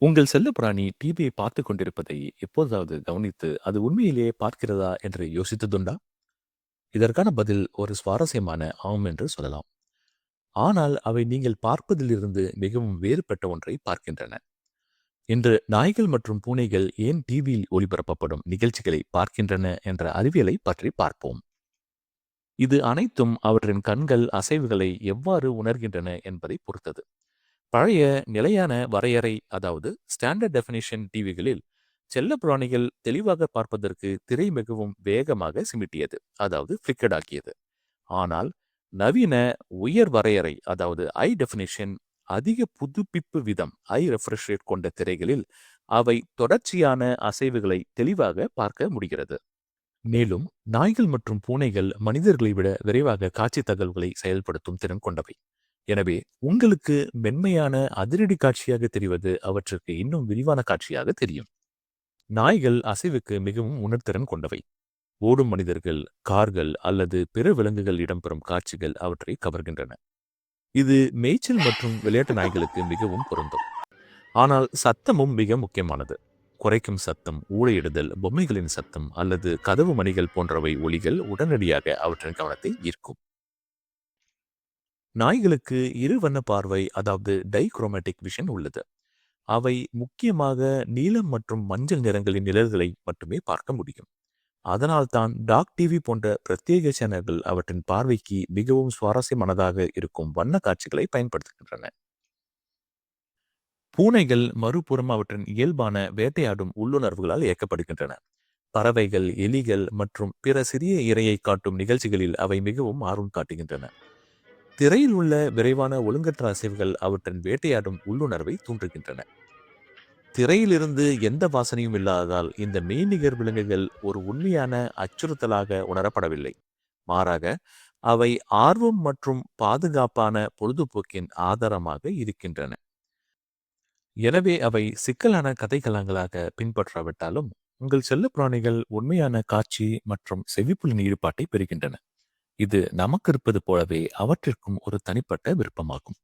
உங்கள் செல்லப்பிராணி டிவியை பார்த்துக் கொண்டிருப்பதை எப்போதாவது கவனித்து, அது உண்மையிலேயே பார்க்கிறதா என்று யோசித்ததுண்டா? இதற்கான பதில் ஒரு சுவாரஸ்யமான ஆம் என்று சொல்லலாம். ஆனால் அவை நீங்கள் பார்ப்பதிலிருந்து மிகவும் வேறுபட்ட ஒன்றை பார்க்கின்றன. இன்று நாய்கள் மற்றும் பூனைகள் ஏன் டிவியில் ஒளிபரப்பப்படும் நிகழ்ச்சிகளை பார்க்கின்றன என்ற அறிவியலை பற்றி பார்ப்போம். இது அனைத்தும் அவற்றின் கண்கள் அசைவுகளை எவ்வாறு உணர்கின்றன என்பதை பொறுத்தது. பழைய நிலையான வரையறை, அதாவது ஸ்டாண்டர்ட் டெஃபினிஷன் டிவிகளில் செல்லப்பிராணிகள் தெளிவாக பார்ப்பதற்கு திரை மிகவும் வேகமாக சிமிட்டியது, அதாவது ஃபிளிக்கட் ஆக்கியது. ஆனால் நவீன உயர் வரையறை, அதாவது ஐ டெஃபினிஷன், அதிக புதுப்பிப்பு விதம் ஐ ரெஃப்ரெஷ் ரேட் கொண்ட திரைகளில் அவை தொடர்ச்சியான அசைவுகளை தெளிவாக பார்க்க முடிகிறது. மேலும் நாய்கள் மற்றும் பூனைகள் மனிதர்களை விட விரைவாக காட்சி தகவல்களை செயல்படுத்தும் திறன் கொண்டவை. எனவே உங்களுக்கு மென்மையான அதிரடி காட்சியாக தெரிவது அவற்றுக்கு இன்னும் விரிவான காட்சியாக தெரியும். நாய்கள் அசைவுக்கு மிகவும் உணர்திறன் கொண்டவை. ஓடும் மனிதர்கள், கார்கள் அல்லது பிற விலங்குகள் இடம்பெறும் காட்சிகள் அவற்றை கவர்கின்றன. இது மேய்ச்சல் மற்றும் விளையாட்டு நாய்களுக்கு மிகவும் பொருந்தும். ஆனால் சத்தமும் மிக முக்கியமானது. குறைக்கும் சத்தம், ஊளையிடுதல், பொம்மைகளின் சத்தம் அல்லது கதவு மணிகள் போன்றவை ஒலிகள் உடனடியாக அவற்றின் கவனத்தை ஈர்க்கும். நாய்களுக்கு இரு வண்ண பார்வை, அதாவது டைக்ரோமேட்டிக் விஷன் உள்ளது. அவை முக்கியமாக நீலம் மற்றும் மஞ்சள் நிறங்களின் நிழல்களை மட்டுமே பார்க்க முடியும். அதனால்தான் டாக் டிவி போன்ற பிரத்யேக சேனல்கள் அவற்றின் பார்வைக்கு மிகவும் சுவாரஸ்யமானதாக இருக்கும் வண்ண காட்சிகளை பயன்படுத்துகின்றன. பூனைகள் மறுபுறம் அவற்றின் இயல்பான வேட்டையாடும் உள்ளுணர்வுகளால் இயக்கப்படுகின்றன. பறவைகள், எலிகள் மற்றும் பிற சிறிய இரையை காட்டும் நிகழ்ச்சிகளில் அவை மிகவும் ஆர்வம் காட்டுகின்றன. திரையில் உள்ள விரைவான ஒழுங்கற்ற அசைவுகள் அவற்றின் வேட்டையாடும் உள்ளுணர்வை தூண்டுகின்றன. திரையிலிருந்து எந்த வாசனையும் இல்லாததால் இந்த மெய்நிகர் விலங்குகள் ஒரு உண்மையான அச்சுறுத்தலாக உணரப்படவில்லை. மாறாக அவை ஆர்வம் மற்றும் பாதுகாப்பான பொழுதுபோக்கின் ஆதாரமாக இருக்கின்றன. எனவே அவை சிக்கலான கதைக்களங்களாக பின்பற்றாவிட்டாலும் உங்கள் செல்லப்பிராணிகள் உண்மையான காட்சி மற்றும் செவிப்புலன் ஈடுபாட்டை பெறுகின்றன. இது நமக்கு இருப்பது போலவே அவற்றிற்கும் ஒரு தனிப்பட்ட விருப்பமாகும்.